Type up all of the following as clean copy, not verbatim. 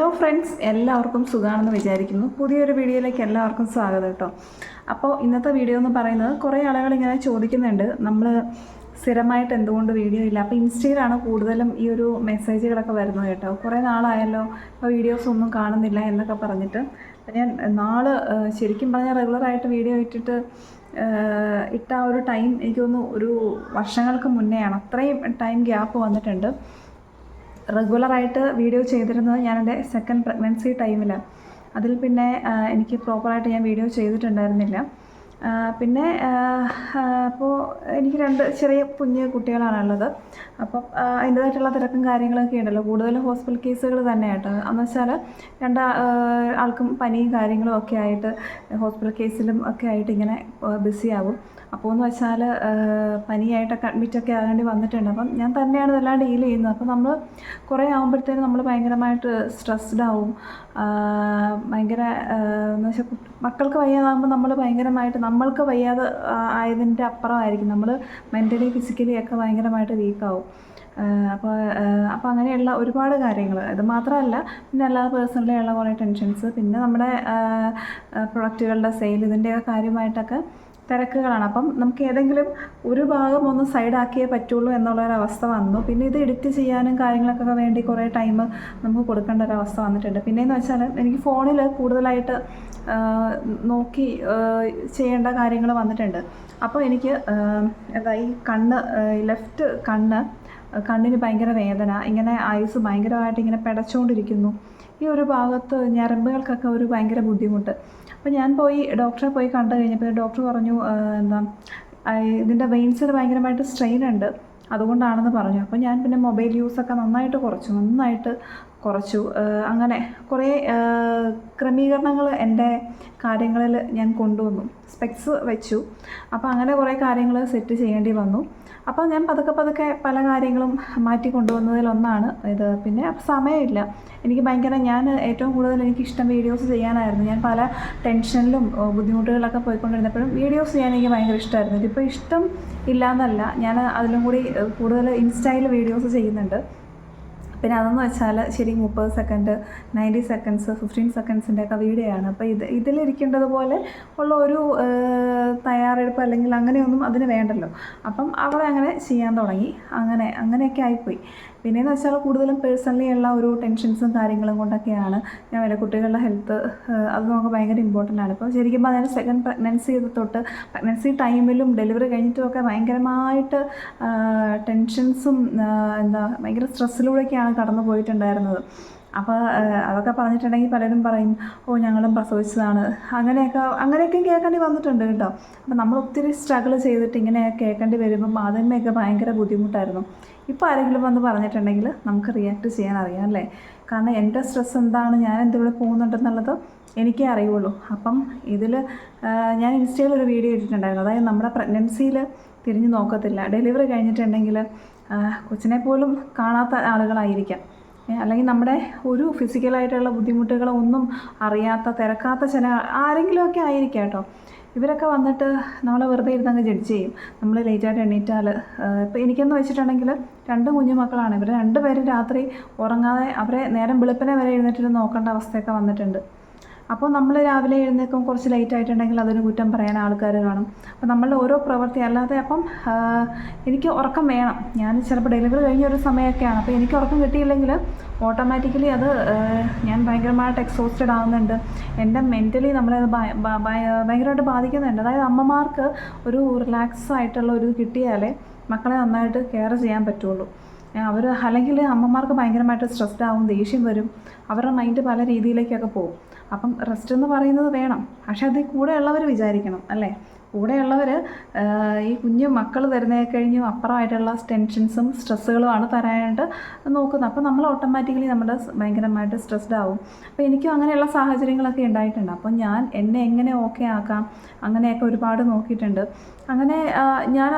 Hello friends, എല്ലാവർക്കും സുഖമാണെന്ന് വിചാരിക്കുന്നു. പുതിയൊരു വീഡിയോയിലേക്ക് എല്ലാവർക്കും സ്വാഗതം കേട്ടോ. അപ്പോൾ ഇന്നത്തെ വീഡിയോ എന്ന് പറയുന്നത്, കുറേ ആളുകൾ ഇങ്ങനെ ചോദിക്കുന്നുണ്ട്, നമ്മൾ സ്ഥിരമായിട്ട് എന്തുകൊണ്ട് വീഡിയോ ഇല്ല. അപ്പോൾ ഇൻസ്റ്റയിലാണ് കൂടുതലും ഈ ഒരു മെസ്സേജുകളൊക്കെ വരുന്നത് കേട്ടോ. കുറേ നാളായല്ലോ, ഇപ്പോൾ വീഡിയോസ് ഒന്നും കാണുന്നില്ല എന്നൊക്കെ പറഞ്ഞിട്ട്. അപ്പം ഞാൻ ശരിക്കും പറഞ്ഞാൽ റെഗുലറായിട്ട് വീഡിയോ ഇട്ട ഒരു ടൈം എനിക്ക് തോന്നുന്നു ഒരു വർഷങ്ങൾക്ക് മുന്നെയാണ്. അത്രയും ടൈം ഗ്യാപ്പ് വന്നിട്ടുണ്ട്. റെഗുലറായിട്ട് വീഡിയോ ചെയ്തിരുന്നത് ഞാൻ എൻ്റെ സെക്കൻഡ് പ്രഗ്നൻസി ടൈമിലാണ്. അതിൽ പിന്നെ എനിക്ക് പ്രോപ്പറായിട്ട് ഞാൻ വീഡിയോ ചെയ്തിട്ടുണ്ടായിരുന്നില്ല. പിന്നെ അപ്പോൾ എനിക്ക് രണ്ട് ചെറിയ കുഞ്ഞ് കുട്ടികളാണുള്ളത്. അപ്പം അതിൻ്റേതായിട്ടുള്ള തിരക്കും കാര്യങ്ങളൊക്കെ ഉണ്ടല്ലോ. കൂടുതലും ഹോസ്പിറ്റൽ കേസുകൾ തന്നെയായിട്ട് എന്ന് വെച്ചാൽ ആൾക്കും പനിയും കാര്യങ്ങളും ഒക്കെ ആയിട്ട് ഹോസ്പിറ്റൽ കേസിലും ഒക്കെ ആയിട്ട് ഇങ്ങനെ ബിസിയാവും. അപ്പോൾ എന്ന് വെച്ചാൽ പനിയായിട്ടൊക്കെ അഡ്മിറ്റൊക്കെ ആകേണ്ടി വന്നിട്ടുണ്ട്. അപ്പം ഞാൻ തന്നെയാണ് ഇതെല്ലാം ഡീൽ ചെയ്യുന്നത്. അപ്പോൾ നമ്മൾ കുറേ ആകുമ്പോഴത്തേനും നമ്മൾ ഭയങ്കരമായിട്ട് സ്ട്രെസ്ഡ് ആവും. ഭയങ്കര എന്ന് വെച്ചാൽ മക്കൾക്ക് വയ്യാതാകുമ്പോൾ നമ്മൾ ഭയങ്കരമായിട്ട് നമ്മൾക്ക് വയ്യാതെ ആയതിൻ്റെ അപ്പുറമായിരിക്കും നമ്മൾ മെൻ്റലി ഫിസിക്കലി ഒക്കെ ഭയങ്കരമായിട്ട് വീക്കാവും. അപ്പോൾ അങ്ങനെയുള്ള ഒരുപാട് കാര്യങ്ങൾ, ഇത് മാത്രമല്ല പിന്നെ അല്ലാതെ പേഴ്സണലി ഉള്ള കുറേ ടെൻഷൻസ്, പിന്നെ നമ്മുടെ പ്രൊഡക്റ്റുകളുടെ സെയിൽ, ഇതിൻ്റെയൊക്കെ കാര്യമായിട്ടൊക്കെ തിരക്കുകളാണ്. അപ്പം നമുക്ക് ഏതെങ്കിലും ഒരു ഭാഗം ഒന്ന് സൈഡാക്കിയേ പറ്റുള്ളൂ എന്നുള്ളൊരവസ്ഥ വന്നു. പിന്നെ ഇത് എഡിറ്റ് ചെയ്യാനും കാര്യങ്ങൾക്കൊക്കെ വേണ്ടി കുറേ ടൈം നമുക്ക് കൊടുക്കേണ്ട ഒരവസ്ഥ വന്നിട്ടുണ്ട്. പിന്നെയെന്ന് വെച്ചാൽ എനിക്ക് ഫോണിൽ കൂടുതലായിട്ട് നോക്കി ചെയ്യേണ്ട കാര്യങ്ങൾ വന്നിട്ടുണ്ട്. അപ്പോൾ എനിക്ക് ഈ ലെഫ്റ്റ് കണ്ണിന് ഭയങ്കര വേദന, ഇങ്ങനെ ഐസ് ഭയങ്കരമായിട്ട് ഇങ്ങനെ പിടച്ചുകൊണ്ടിരിക്കുന്നു. ഈ ഒരു ഭാഗത്ത് ഞരമ്പുകൾക്കൊക്കെ ഒരു ഭയങ്കര ബുദ്ധിമുട്ട്. അപ്പോൾ ഞാൻ ഡോക്ടറെ പോയി കണ്ടു കഴിഞ്ഞപ്പോൾ ഡോക്ടർ പറഞ്ഞു, ഇതിൻ്റെ വെയിൻസിൽ ഭയങ്കരമായിട്ട് സ്ട്രെയിൻ ഉണ്ട്, അതുകൊണ്ടാണെന്ന് പറഞ്ഞു. അപ്പോൾ ഞാൻ പിന്നെ മൊബൈൽ യൂസൊക്കെ നന്നായിട്ട് കുറച്ചു. അങ്ങനെ കുറേ ക്രമീകരണങ്ങൾ എൻ്റെ കാര്യങ്ങളിൽ ഞാൻ കൊണ്ടുവന്നു. സ്പെക്സ് വെച്ചു. അപ്പോൾ അങ്ങനെ കുറേ കാര്യങ്ങൾ സെറ്റ് ചെയ്യേണ്ടി വന്നു. അപ്പോൾ ഞാൻ പതുക്കെ പല കാര്യങ്ങളും മാറ്റി കൊണ്ടുവന്നതിലൊന്നാണ് ഇത്. പിന്നെ സമയമില്ല എനിക്ക്. ഞാൻ ഏറ്റവും കൂടുതൽ എനിക്കിഷ്ടം വീഡിയോസ് ചെയ്യാനായിരുന്നു. ഞാൻ പല ടെൻഷനിലും ബുദ്ധിമുട്ടുകളൊക്കെ പോയിക്കൊണ്ടിരുന്നപ്പോഴും വീഡിയോസ് ചെയ്യാൻ എനിക്ക് ഭയങ്കര ഇഷ്ടമായിരുന്നു. ഇതിപ്പോൾ ഇഷ്ടം ഇല്ലയെന്നല്ല, ഞാൻ അതിലും കൂടി കൂടുതൽ ഇൻസ്റ്റയിൽ വീഡിയോസ് ചെയ്യുന്നുണ്ട്. പിന്നെ അതെന്ന് വെച്ചാൽ ശരി 30 സെക്കൻഡ്, 90 സെക്കൻഡ്സ്, 15 സെക്കൻഡ്സിൻ്റെ ഒക്കെ വീഡിയോ ആണ്. അപ്പോൾ ഇതിലിരിക്കേണ്ടതുപോലെ ഉള്ള ഒരു തയ്യാറെടുപ്പ് അല്ലെങ്കിൽ അങ്ങനെയൊന്നും അതിന് വേണ്ടല്ലോ. അപ്പം അവളെ അങ്ങനെ ചെയ്യാൻ തുടങ്ങി. അങ്ങനെയൊക്കെ ആയിപ്പോയി. പിന്നെയെന്ന് വെച്ചാൽ കൂടുതലും പേഴ്സണലി ഉള്ള ഒരു ടെൻഷൻസും കാര്യങ്ങളും കൊണ്ടൊക്കെയാണ് ഞാൻ വരെ. കുട്ടികളുടെ ഹെൽത്ത് അത് നമുക്ക് ഭയങ്കര ഇമ്പോർട്ടൻ്റ് ആണ്. ഇപ്പോൾ ശരിക്കും പറഞ്ഞാൽ സെക്കൻഡ് പ്രഗ്നൻസി തൊട്ട് പ്രഗ്നൻസി ടൈമിലും ഡെലിവറി കഴിഞ്ഞിട്ടുമൊക്കെ ഭയങ്കരമായിട്ട് ടെൻഷൻസും ഭയങ്കര സ്ട്രെസ്സിലൂടെയൊക്കെയാണ് കടന്നു പോയിട്ടുണ്ടായിരുന്നത്. അപ്പോൾ അതൊക്കെ പറഞ്ഞിട്ടുണ്ടെങ്കിൽ പലരും പറയും, ഞങ്ങളും പ്രസവിച്ചതാണ്, അങ്ങനെയൊക്കെ കേൾക്കേണ്ടി വന്നിട്ടുണ്ട് കേട്ടോ. അപ്പോൾ നമ്മൾ ഒത്തിരി സ്ട്രഗിൾ ചെയ്തിട്ട് ഇങ്ങനെ കേൾക്കേണ്ടി വരുമ്പം ആദ്യമേയൊക്കെ ഭയങ്കര ബുദ്ധിമുട്ടായിരുന്നു. ഇപ്പോൾ ആരെങ്കിലും വന്ന് പറഞ്ഞിട്ടുണ്ടെങ്കിൽ നമുക്ക് റിയാക്ട് ചെയ്യാൻ അറിയാം അല്ലേ. കാരണം എൻ്റെ സ്ട്രെസ് എന്താണ്, ഞാൻ എന്തിവിടെ പോകുന്നുണ്ടെന്നുള്ളത് എനിക്കേ അറിയുള്ളൂ. അപ്പം ഞാൻ ഇൻസ്റ്റയിൽ ഒരു വീഡിയോ ഇട്ടിട്ടുണ്ടായിരുന്നു. അതായത് നമ്മുടെ പ്രഗ്നൻസിയിൽ തിരിഞ്ഞു നോക്കത്തില്ല, ഡെലിവറി കഴിഞ്ഞിട്ടുണ്ടെങ്കിൽ കൊച്ചിനെ പോലും കാണാത്ത ആളുകളായിരിക്കാം, അല്ലെങ്കിൽ നമ്മുടെ ഒരു ഫിസിക്കലായിട്ടുള്ള ബുദ്ധിമുട്ടുകളൊന്നും അറിയാത്ത തിരക്കാത്ത ചില ആരെങ്കിലുമൊക്കെ ആയിരിക്കാം കേട്ടോ. ഇവരൊക്കെ വന്നിട്ട് നമ്മളെ വെറുതെ ഇരുന്നങ്ങ് ജഡ്ജ് ചെയ്യും. നമ്മൾ ലേറ്റായിട്ട് എണീറ്റാൽ. ഇപ്പോൾ എനിക്കെന്ന് വെച്ചിട്ടുണ്ടെങ്കിൽ 2 കുഞ്ഞു മക്കളാണ്. ഇവർ 2 പേരും രാത്രി ഉറങ്ങാതെ അവരെ നേരം വെളുപ്പിനെ വരെ എഴുന്നേറ്റിട്ട് നോക്കേണ്ട അവസ്ഥയൊക്കെ വന്നിട്ടുണ്ട്. അപ്പോൾ നമ്മൾ രാവിലെ എഴുന്നേൽക്കും കുറച്ച് ലേറ്റ് ആയിട്ടുണ്ടെങ്കിൽ അതിന് കുറ്റം പറയാൻ ആൾക്കാർ കാണും. അപ്പോൾ നമ്മളുടെ ഓരോ പ്രവൃത്തി അല്ലാതെ എനിക്ക് ഉറക്കം വേണം. ഞാൻ ചിലപ്പോൾ ഡെലിവറി കഴിഞ്ഞ ഒരു സമയമൊക്കെയാണ്. അപ്പോൾ എനിക്ക് ഉറക്കം കിട്ടിയില്ലെങ്കിൽ ഓട്ടോമാറ്റിക്കലി ഞാൻ ഭയങ്കരമായിട്ട് എക്സോസ്റ്റഡ് ആകുന്നുണ്ട്. എൻ്റെ മെൻ്റലി നമ്മളത് ഭയങ്കരമായിട്ട് ബാധിക്കുന്നുണ്ട്. അതായത് അമ്മമാർക്ക് ഒരു റിലാക്സ് ആയിട്ടുള്ള ഒരു കിട്ടിയാലേ മക്കളെ നന്നായിട്ട് കെയർ ചെയ്യാൻ പറ്റുള്ളൂ. അല്ലെങ്കിൽ അമ്മമാർക്ക് ഭയങ്കരമായിട്ട് സ്ട്രെസ്ഡ് ആവും, ദേഷ്യം വരും, അവരുടെ മൈൻഡ് പല രീതിയിലേക്കൊക്കെ പോകും. അപ്പം റെസ്റ്റ് എന്ന് പറയുന്നത് വേണം, പക്ഷെ അത് കൂടെയുള്ളവർ വിചാരിക്കണം അല്ലേ. കൂടെയുള്ളവർ ഈ കുഞ്ഞു മക്കൾ വരുന്നതിനെ കഴിഞ്ഞും അപ്പുറമായിട്ടുള്ള ടെൻഷൻസും സ്ട്രെസ്സുകളുമാണ് തരാനായിട്ട് നോക്കുന്നത്. അപ്പോൾ നമ്മൾ ഓട്ടോമാറ്റിക്കലി ഭയങ്കരമായിട്ട് സ്ട്രെസ്ഡ് ആവും. അപ്പോൾ എനിക്കും അങ്ങനെയുള്ള സാഹചര്യങ്ങളൊക്കെ ഉണ്ടായിട്ടുണ്ട്. അപ്പോൾ ഞാൻ എന്നെ എങ്ങനെ ഓക്കെ ആക്കാം അങ്ങനെയൊക്കെ ഒരുപാട് നോക്കിയിട്ടുണ്ട്. അങ്ങനെ ഞാൻ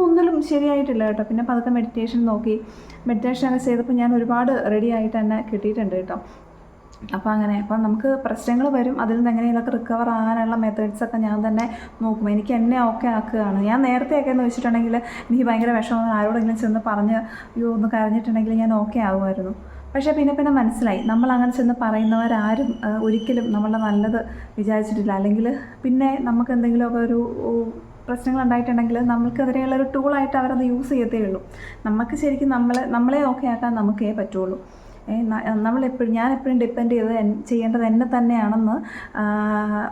ഒന്നിലും ശരിയായിട്ടില്ല കേട്ടോ. പിന്നെ പതുക്കെ മെഡിറ്റേഷനൊക്കെ ചെയ്തപ്പോൾ ഞാൻ ഒരുപാട് റെഡി ആയിട്ട് തന്നെ കിട്ടിയിട്ടുണ്ട് കേട്ടോ. അപ്പോൾ നമുക്ക് പ്രശ്നങ്ങൾ വരും. അതിൽ നിന്ന് എങ്ങനെയൊക്കെ റിക്കവർ ആകാനുള്ള മെത്തേഡ്സൊക്കെ ഞാൻ തന്നെ നോക്കും. എനിക്ക് എന്നെ ഓക്കെ ആക്കുകയാണ്. ഞാൻ നേരത്തെയൊക്കെ എന്ന് വെച്ചിട്ടുണ്ടെങ്കിൽ എനിക്ക് ഭയങ്കര വിഷമം, ആരോടെങ്കിലും ചെന്ന് പറഞ്ഞ് ഒന്ന് കരഞ്ഞിട്ടുണ്ടെങ്കിൽ ഞാൻ ഓക്കെ ആകുമായിരുന്നു. പക്ഷേ പിന്നെ മനസ്സിലായി നമ്മളങ്ങനെ ചെന്ന് പറയുന്നവരാരും ഒരിക്കലും നമ്മളുടെ നല്ലത് വിചാരിച്ചിട്ടില്ല. അല്ലെങ്കിൽ പിന്നെ നമുക്ക് എന്തെങ്കിലുമൊക്കെ ഒരു പ്രശ്നങ്ങളുണ്ടായിട്ടുണ്ടെങ്കിൽ നമുക്കെതിരെയുള്ളൊരു ടൂളായിട്ട് അവരത് യൂസ് ചെയ്യത്തേ ഉള്ളൂ. നമുക്ക് ശരിക്കും നമ്മളെ ഓക്കെ ആക്കാൻ നമുക്കേ പറ്റുള്ളൂ. ഞാൻ എപ്പോഴും ഡിപ്പെൻഡ് ചെയ്യേണ്ടത് എന്നെ തന്നെയാണെന്ന്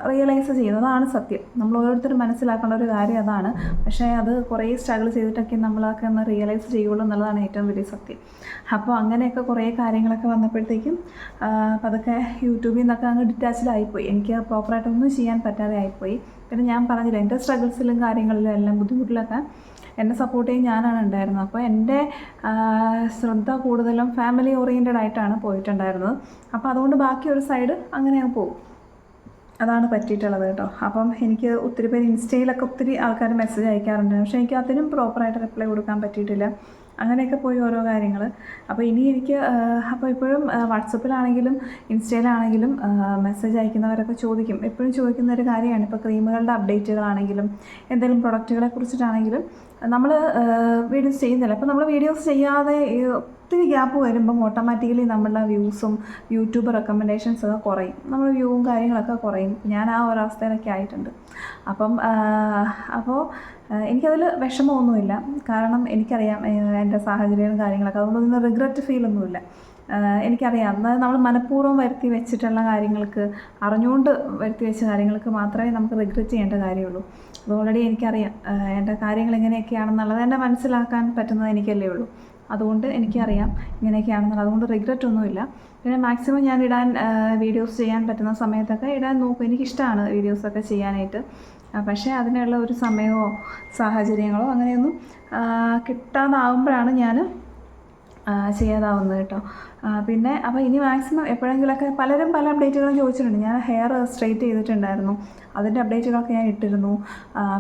റിയലൈസ് ചെയ്യുന്നതാണ് സത്യം. നമ്മൾ ഓരോരുത്തരും മനസ്സിലാക്കേണ്ട ഒരു കാര്യം അതാണ്. പക്ഷേ അത് കുറേ സ്ട്രഗിൾ ചെയ്തിട്ടൊക്കെ നമ്മളൊക്കെ ഒന്ന് റിയലൈസ് ചെയ്യുള്ളൂ എന്നുള്ളതാണ് ഏറ്റവും വലിയ സത്യം. അപ്പോൾ അങ്ങനെയൊക്കെ കുറേ കാര്യങ്ങളൊക്കെ വന്നപ്പോഴത്തേക്കും അതൊക്കെ യൂട്യൂബിൽ നിന്നൊക്കെ അങ്ങ് ഡിറ്റാച്ച്ഡ് ആയിപ്പോയി. എനിക്ക് പ്രോപ്പറായിട്ടൊന്നും ചെയ്യാൻ പറ്റാതെ ആയിപ്പോയി. പിന്നെ ഞാൻ പറഞ്ഞില്ല, എൻ്റെ സ്ട്രഗിൾസിലും കാര്യങ്ങളിലും എല്ലാം ബുദ്ധിമുട്ടിലൊക്കെ എന്നെ സപ്പോർട്ട് ചെയ്യാൻ ഞാനാണ് ഉണ്ടായിരുന്നത്. അപ്പോൾ എൻ്റെ ശ്രദ്ധ കൂടുതലും ഫാമിലി ഓറിയൻറ്റഡ് ആയിട്ടാണ് പോയിട്ടുണ്ടായിരുന്നത്. അപ്പോൾ അതുകൊണ്ട് ബാക്കി ഒരു സൈഡ് അങ്ങനെ പോകും. അതാണ് പറ്റിയിട്ടുള്ളത് കേട്ടോ. അപ്പം എനിക്ക് ഒത്തിരി പേര് ഇൻസ്റ്റയിലൊക്കെ ഒത്തിരി ആൾക്കാർ മെസ്സേജ് അയക്കാറുണ്ട്. പക്ഷേ എനിക്ക് അതിനും പ്രോപ്പറായിട്ട് റിപ്ലൈ കൊടുക്കാൻ പറ്റിയിട്ടില്ല. അങ്ങനെയൊക്കെ പോയി ഓരോ കാര്യങ്ങൾ. അപ്പോൾ ഇനി എനിക്ക് അപ്പോൾ ഇപ്പോഴും വാട്സപ്പിലാണെങ്കിലും ഇൻസ്റ്റയിലാണെങ്കിലും മെസ്സേജ് അയക്കുന്നവരൊക്കെ ചോദിക്കും, എപ്പോഴും ചോദിക്കുന്ന ഒരു കാര്യമാണ്. ഇപ്പോൾ ക്രീമുകളുടെ അപ്ഡേറ്റുകളാണെങ്കിലും എന്തെങ്കിലും പ്രൊഡക്റ്റുകളെ കുറിച്ചിട്ടാണെങ്കിലും നമ്മൾ വീഡിയോസ് ചെയ്യുന്നില്ല. അപ്പോൾ നമ്മൾ വീഡിയോസ് ചെയ്യാതെ ഒത്തിരി ഗ്യാപ്പ് വരുമ്പം ഓട്ടോമാറ്റിക്കലി നമ്മളുടെ വ്യൂസും യൂട്യൂബ് റെക്കമെൻഡേഷൻസൊക്കെ കുറയും, നമ്മൾ വ്യൂവും കാര്യങ്ങളൊക്കെ കുറയും. ഞാൻ ആ ഒരവസ്ഥയിലൊക്കെ ആയിട്ടുണ്ട്. അപ്പോൾ എനിക്കതിൽ വിഷമമൊന്നുമില്ല. കാരണം എനിക്കറിയാം എൻ്റെ സാഹചര്യവും കാര്യങ്ങളൊക്കെ, അതുകൊണ്ടൊന്നും റിഗ്രറ്റ് ഫീലൊന്നുമില്ല. എനിക്കറിയാം അന്ന് നമ്മൾ മനഃപൂർവ്വം വരുത്തി വെച്ചിട്ടുള്ള കാര്യങ്ങൾക്ക്, അറിഞ്ഞുകൊണ്ട് വരുത്തി വെച്ച കാര്യങ്ങൾക്ക് മാത്രമേ നമുക്ക് റിഗ്രറ്റ് ചെയ്യേണ്ട കാര്യമുള്ളൂ. അത് ഓൾറെഡി എനിക്കറിയാം എൻ്റെ കാര്യങ്ങൾ എങ്ങനെയൊക്കെയാണെന്നുള്ളത് എന്നെ മനസ്സിലാക്കാൻ പറ്റുന്നത് എനിക്കല്ലേ ഉള്ളൂ. അതുകൊണ്ട് എനിക്കറിയാം ഇങ്ങനെയൊക്കെയാണെന്നുള്ളത്. അതുകൊണ്ട് റിഗ്രറ്റ് ഒന്നുമില്ല. പിന്നെ മാക്സിമം ഞാൻ വീഡിയോസ് ചെയ്യാൻ പറ്റുന്ന സമയത്തൊക്കെ ഇടാൻ നോക്കും. എനിക്കിഷ്ടമാണ് വീഡിയോസൊക്കെ ചെയ്യാനായിട്ട്. പക്ഷേ അതിനുള്ള ഒരു സമയമോ സാഹചര്യങ്ങളോ അങ്ങനെയൊന്നും കിട്ടാതാവുമ്പോഴാണ് ഞാൻ ചെയ്യാതാവുന്നത് കേട്ടോ. പിന്നെ അപ്പോൾ ഇനി മാക്സിമം എപ്പോഴെങ്കിലുമൊക്കെ പലരും പല അപ്ഡേറ്റുകളും ചോദിച്ചിട്ടുണ്ട്. ഞാൻ ഹെയർ സ്ട്രെയിറ്റ് ചെയ്തിട്ടുണ്ടായിരുന്നു, അതിൻ്റെ അപ്ഡേറ്റുകളൊക്കെ ഞാൻ ഇട്ടിരുന്നു.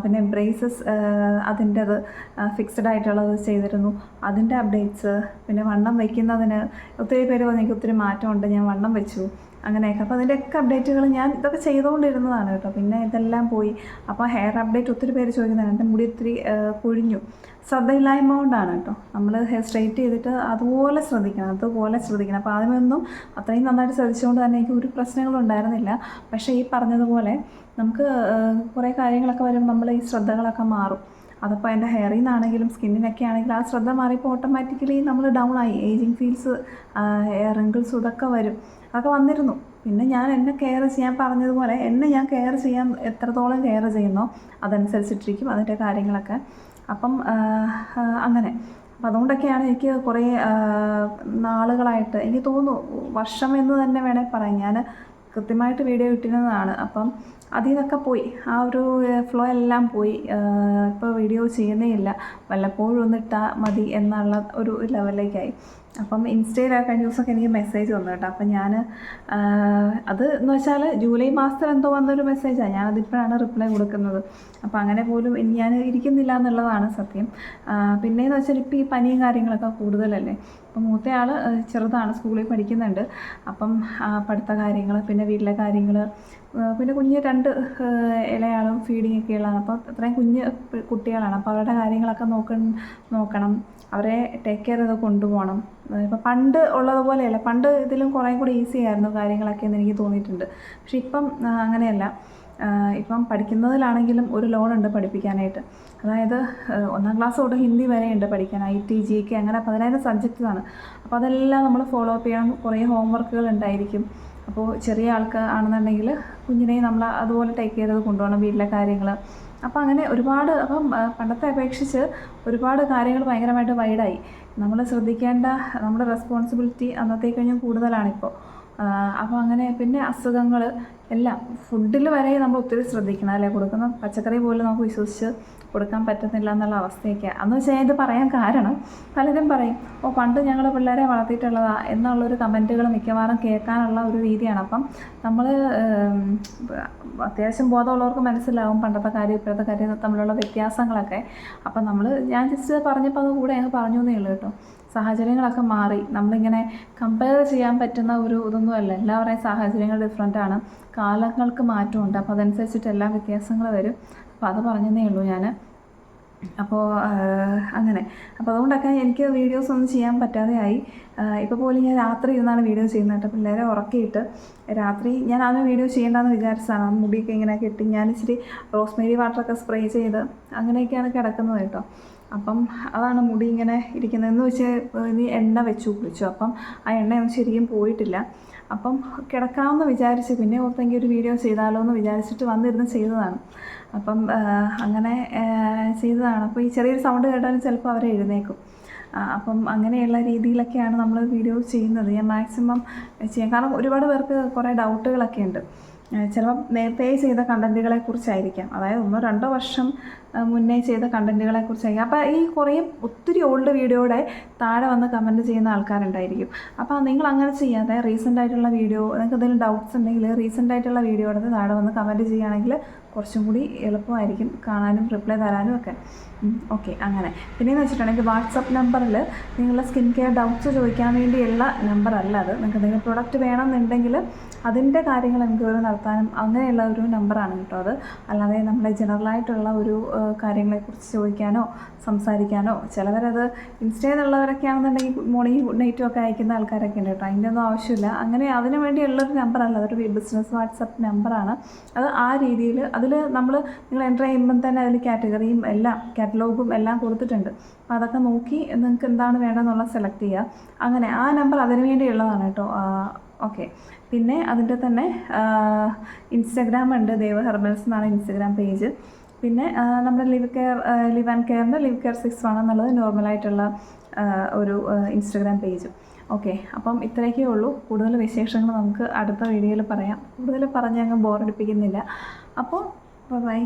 പിന്നെ ബ്രേസസ് അതിൻ്റെത് ഫിക്സഡ് ആയിട്ടുള്ളത് ചെയ്തിരുന്നു, അതിൻ്റെ അപ്ഡേറ്റ്സ്. പിന്നെ വണ്ണം വയ്ക്കുന്നതിന് ഒത്തിരി പേര് പറഞ്ഞു എനിക്ക് ഒത്തിരി മാറ്റമുണ്ട്, ഞാൻ വണ്ണം വെച്ചു, അങ്ങനെയൊക്കെ. അപ്പോൾ അതിൻ്റെയൊക്കെ അപ്ഡേറ്റുകൾ ഞാൻ ഇതൊക്കെ ചെയ്തുകൊണ്ടിരുന്നതാണ് കേട്ടോ. പിന്നെ ഇതെല്ലാം പോയി. അപ്പോൾ ഹെയർ അപ്ഡേറ്റ് ഒത്തിരി പേര് ചോദിക്കുന്നതാണ്. എൻ്റെ മുടി ഒത്തിരി കൊഴിഞ്ഞു. ശ്രദ്ധയില്ലായ്മ കൊണ്ടാണ് കേട്ടോ. നമ്മൾ ഹെയർ സ്ട്രെയിറ്റ് ചെയ്തിട്ട് അതുപോലെ ശ്രദ്ധിക്കണം. അപ്പോൾ ആദ്യമൊന്നും അത്രയും നന്നായിട്ട് ശ്രദ്ധിച്ചുകൊണ്ട് തന്നെ എനിക്ക് ഒരു പ്രശ്നങ്ങളും ഉണ്ടായിരുന്നില്ല. പക്ഷേ ഈ പറഞ്ഞതുപോലെ നമുക്ക് കുറേ കാര്യങ്ങളൊക്കെ വരുമ്പോൾ നമ്മൾ ഈ ശ്രദ്ധകളൊക്കെ മാറും. അതപ്പോൾ എൻ്റെ ഹെയറിൽ നിന്നാണെങ്കിലും സ്കിന്നിനൊക്കെ ആണെങ്കിലും ആ ശ്രദ്ധ മാറിയപ്പോൾ ഓട്ടോമാറ്റിക്കലി നമ്മൾ ഡൗൺ ആയി. ഏജിങ് ഫീൽസ്, റിങ്കിൾസും ഇതൊക്കെ വരും. അതൊക്കെ വന്നിരുന്നു. പിന്നെ ഞാൻ ഞാൻ പറഞ്ഞതുപോലെ ഞാൻ കെയർ ചെയ്യാൻ എത്രത്തോളം കെയർ ചെയ്യുന്നോ അതനുസരിച്ചിട്ടിരിക്കും അതിൻ്റെ കാര്യങ്ങളൊക്കെ. അപ്പം അങ്ങനെ. അപ്പം അതുകൊണ്ടൊക്കെയാണ് എനിക്ക് കുറേ നാളുകളായിട്ട്, എനിക്ക് തോന്നുന്നു വർഷം എന്ന് തന്നെ വേണേൽ പറയാം, ഞാൻ കൃത്യമായിട്ട് വീഡിയോ ഇട്ടിരുന്നതാണ്. അപ്പം അതിൽ നിന്നൊക്കെ പോയി, ആ ഒരു ഫ്ലോ എല്ലാം പോയി. ഇപ്പോൾ വീഡിയോ ചെയ്യുന്നേ ഇല്ല, വല്ലപ്പോഴും ഒന്നിട്ടാൽ മതി എന്നുള്ള ഒരു ലെവലിലേക്കായി. അപ്പം ഇൻസ്റ്റയിൽ കഴിഞ്ഞ ദിവസമൊക്കെ എനിക്ക് മെസ്സേജ് വന്നു കേട്ടോ. അപ്പം ഞാൻ അത് എന്ന് വെച്ചാൽ ജൂലൈ മാസത്തിൽ എന്തോ വന്നൊരു മെസ്സേജാണ്, ഞാനതിപ്പോഴാണ് റിപ്ലൈ കൊടുക്കുന്നത്. അപ്പം അങ്ങനെ പോലും ഞാൻ ഇരിക്കുന്നില്ല എന്നുള്ളതാണ് സത്യം. പിന്നെയെന്ന് വെച്ചാൽ ഇപ്പോൾ ഈ പനിയും കാര്യങ്ങളൊക്കെ കൂടുതലല്ലേ. അപ്പം മൂത്തയാൾ ചെറുതാണ്, സ്കൂളിൽ പഠിക്കുന്നുണ്ട്. അപ്പം പഠിത്ത കാര്യങ്ങൾ, പിന്നെ വീട്ടിലെ കാര്യങ്ങൾ, പിന്നെ കുഞ്ഞ് 2 ഇളയാളും ഫീഡിങ് ഒക്കെ ഉള്ളതാണ്. അപ്പോൾ അത്രയും കുഞ്ഞ് കുട്ടികളാണ്. അപ്പോൾ അവരുടെ കാര്യങ്ങളൊക്കെ നോക്കണം, അവരെ ടേക്ക് കെയർ ചെയ്ത് കൊണ്ടുപോകണം. ഇപ്പോൾ പണ്ട് ഉള്ളതുപോലെയല്ല, പണ്ട് ഇതിലും കുറേ കൂടി ഈസി ആയിരുന്നു കാര്യങ്ങളൊക്കെ എന്ന് എനിക്ക് തോന്നിയിട്ടുണ്ട്. പക്ഷെ ഇപ്പം അങ്ങനെയല്ല. ഇപ്പം പഠിക്കുന്നതിലാണെങ്കിലും ഒരു ലോണുണ്ട് പഠിപ്പിക്കാനായിട്ട്. അതായത് 1ാം ക്ലാസ് തൊട്ട് ഹിന്ദി വരെയുണ്ട് പഠിക്കാൻ, IT, GK അങ്ങനെ 15 സബ്ജക്റ്റാണ്. അപ്പോൾ അതെല്ലാം നമ്മൾ ഫോളോ അപ്പ് ചെയ്യണം. കുറേ ഹോംവർക്കുകൾ ഉണ്ടായിരിക്കും. അപ്പോൾ ചെറിയ ആൾക്ക് ആണെന്നുണ്ടെങ്കിൽ കുഞ്ഞിനെ നമ്മൾ അതുപോലെ ടേക്ക് ചെയ്ത് കൊണ്ടുപോകണം, വീട്ടിലെ കാര്യങ്ങൾ. അപ്പോൾ അങ്ങനെ ഒരുപാട്, അപ്പം പണ്ടത്തെ അപേക്ഷിച്ച് ഒരുപാട് കാര്യങ്ങൾ ഭയങ്കരമായിട്ട് വൈഡായി. നമ്മൾ ശ്രദ്ധിക്കേണ്ട നമ്മുടെ റെസ്പോൺസിബിലിറ്റി അന്നത്തെ കഴിഞ്ഞും കൂടുതലാണിപ്പോൾ. അപ്പോൾ അങ്ങനെ പിന്നെ അസുഖങ്ങൾ എല്ലാം, ഫുഡിൽ വരെ നമ്മൾ ഒത്തിരി ശ്രദ്ധിക്കണം അല്ലേ. കൊടുക്കുന്ന പച്ചക്കറി പോലും നമുക്ക് വിശ്വസിച്ച് കൊടുക്കാൻ പറ്റുന്നില്ല എന്നുള്ള അവസ്ഥയൊക്കെ. അന്ന് വെച്ചാൽ ഇത് പറയാൻ കാരണം, പലരും പറയും പണ്ട് ഞങ്ങൾ പിള്ളേരെ വളർത്തിയിട്ടുള്ളതാ എന്നുള്ളൊരു കമൻറ്റുകൾ മിക്കവാറും കേൾക്കാനുള്ള ഒരു രീതിയാണ്. അപ്പം നമ്മൾ അത്യാവശ്യം ബോധമുള്ളവർക്ക് മനസ്സിലാവും പണ്ടത്തെ കാര്യം ഇപ്പോഴത്തെ കാര്യം തമ്മിലുള്ള വ്യത്യാസങ്ങളൊക്കെ. അപ്പം ഞാൻ ജസ്റ്റ് പറഞ്ഞപ്പോൾ അത് കൂടെ അങ്ങ് പറഞ്ഞു എന്നേ ഉള്ളൂ കേട്ടോ. സാഹചര്യങ്ങളൊക്കെ മാറി, നമ്മളിങ്ങനെ കമ്പയർ ചെയ്യാൻ പറ്റുന്ന ഒരു ഇതൊന്നുമല്ല. എല്ലാവരുടെയും സാഹചര്യങ്ങൾ ഡിഫറെൻ്റാണ്, കാലങ്ങൾക്ക് മാറ്റമുണ്ട്. അപ്പോൾ അതനുസരിച്ചിട്ട് എല്ലാ വ്യത്യാസങ്ങൾ വരും. അപ്പോൾ അത് പറഞ്ഞതേ ഉള്ളൂ ഞാൻ. അപ്പോൾ അങ്ങനെ അപ്പോൾ അതുകൊണ്ടൊക്കെ എനിക്ക് വീഡിയോസ് ഒന്നും ചെയ്യാൻ പറ്റാതെ ആയി. ഇപ്പോൾ പോലും ഞാൻ രാത്രി ഇരുന്നാണ് വീഡിയോ ചെയ്യുന്നത് കേട്ടോ. പിള്ളേരെ ഉറക്കിയിട്ട് രാത്രി ഞാൻ ആദ്യം വീഡിയോ ചെയ്യേണ്ടതെന്ന് വിചാരിച്ചതാണ്. മുടിയൊക്കെ ഇങ്ങനെ കെട്ടി ഞാൻ ഇച്ചിരി റോസ്മേരി വാട്ടറൊക്കെ സ്പ്രേ ചെയ്ത് അങ്ങനെയൊക്കെയാണ് കിടക്കുന്നത് കേട്ടോ. അപ്പം അതാണ് മുടി ഇങ്ങനെ ഇരിക്കുന്നത്. എന്ന് വെച്ച് ഇനി എണ്ണ വെച്ചു കുളിച്ചു. അപ്പം ആ എണ്ണയൊന്നും ശരിക്കും പോയിട്ടില്ല. അപ്പം കിടക്കാമെന്ന് വിചാരിച്ച് പിന്നെ ഓർത്തെങ്കിൽ ഒരു വീഡിയോ ചെയ്താലോ എന്ന് വിചാരിച്ചിട്ട് വന്നിരുന്ന് ചെയ്തതാണ്. അപ്പം അങ്ങനെ ചെയ്തതാണ്. അപ്പോൾ ഈ ചെറിയൊരു സൗണ്ട് കേട്ടാലും ചിലപ്പോൾ അവരെ എഴുന്നേക്കും. അപ്പം അങ്ങനെയുള്ള രീതിയിലൊക്കെയാണ് നമ്മൾ വീഡിയോ ചെയ്യുന്നത്. ഞാൻ മാക്സിമം ചെയ്യാം. കാരണം ഒരുപാട് പേർക്ക് കുറേ ഡൗട്ടുകളൊക്കെ ഉണ്ട്. ചിലപ്പം നേരത്തെ ചെയ്ത കണ്ടൻറ്റുകളെ കുറിച്ചായിരിക്കാം, അതായത് 1-2 വർഷം മുന്നേ ചെയ്ത കണ്ടൻറ്റുകളെ കുറിച്ചായിരിക്കും. അപ്പോൾ ഈ കുറേ ഒത്തിരി ഓൾഡ് വീഡിയോയുടെ താഴെ വന്ന് കമൻറ്റ് ചെയ്യുന്ന ആൾക്കാരുണ്ടായിരിക്കും. അപ്പോൾ നിങ്ങൾ അങ്ങനെ ചെയ്യാതെ റീസെൻ്റ് ആയിട്ടുള്ള വീഡിയോ, നിങ്ങൾക്ക് എന്തെങ്കിലും ഡൗട്ട്സ് ഉണ്ടെങ്കിൽ റീസെൻ്റ് ആയിട്ടുള്ള വീഡിയോയുടെ താഴെ വന്ന് കമൻറ്റ് ചെയ്യുകയാണെങ്കിൽ കുറച്ചും കൂടി എളുപ്പമായിരിക്കും കാണാനും റിപ്ലൈ തരാനും ഒക്കെ. ഓക്കെ, അങ്ങനെ പിന്നെയെന്ന് വെച്ചിട്ടുണ്ടെങ്കിൽ വാട്സപ്പ് നമ്പറിൽ നിങ്ങളുടെ സ്കിൻ കെയർ ഡൗട്ട്സ് ചോദിക്കാൻ വേണ്ടിയുള്ള നമ്പറല്ല അത്. നിങ്ങൾക്ക് എന്തെങ്കിലും പ്രൊഡക്റ്റ് വേണമെന്നുണ്ടെങ്കിൽ അതിൻ്റെ കാര്യങ്ങൾ എൻക്വയറി നടത്താനും അങ്ങനെയുള്ള ഒരു നമ്പറാണ് കേട്ടോ അത്. അല്ലാതെ നമ്മുടെ ജനറലായിട്ടുള്ള ഒരു കാര്യങ്ങളെക്കുറിച്ച് ചോദിക്കാനോ സംസാരിക്കാനോ, ചിലവരത് ഇൻസ്റ്റയിൽ നിന്നുള്ളവരൊക്കെ ആണെന്നുണ്ടെങ്കിൽ ഗുഡ് മോർണിംഗ് ഗുഡ് നൈറ്റും ഒക്കെ അയക്കുന്ന ആൾക്കാരൊക്കെ ഉണ്ട് കേട്ടോ. അതിൻ്റെ ഒന്നും ആവശ്യമില്ല. അങ്ങനെ അതിന് വേണ്ടിയുള്ളൊരു നമ്പറല്ല, അതൊരു ബിസിനസ് വാട്സപ്പ് നമ്പറാണ് അത്. ആ രീതിയിൽ അതിൽ നിങ്ങൾ എൻ്റർ ചെയ്യുമ്പം തന്നെ അതിൽ കാറ്റഗറിയും എല്ലാം കാറ്റലോഗും എല്ലാം കൊടുത്തിട്ടുണ്ട്. അപ്പോൾ അതൊക്കെ നോക്കി നിങ്ങൾക്ക് എന്താണ് വേണ്ടതെന്നുള്ള സെലക്ട് ചെയ്യുക. അങ്ങനെ ആ നമ്പർ അതിന് വേണ്ടിയുള്ളതാണ് കേട്ടോ. ഓക്കെ, പിന്നെ അതിൻ്റെ തന്നെ ഇൻസ്റ്റഗ്രാം ഉണ്ട്, ദേവ ഹെർബൽസ് എന്നാണ് ഇൻസ്റ്റഗ്രാം പേജ്. പിന്നെ നമ്മുടെ ലിവ് ആൻഡ് കെയറിൻ്റെ ലിവ് കെയർ 6 എന്നുള്ളത് നോർമലായിട്ടുള്ള ഒരു ഇൻസ്റ്റഗ്രാം പേജ്. ഓക്കെ, അപ്പം ഇത്രയൊക്കെ ഉള്ളൂ. കൂടുതൽ വിശേഷങ്ങൾ നമുക്ക് അടുത്ത വീഡിയോയിൽ പറയാം. കൂടുതൽ പറഞ്ഞ് അങ്ങ് ബോറടിപ്പിക്കുന്നില്ല. അപ്പോൾ ബൈ.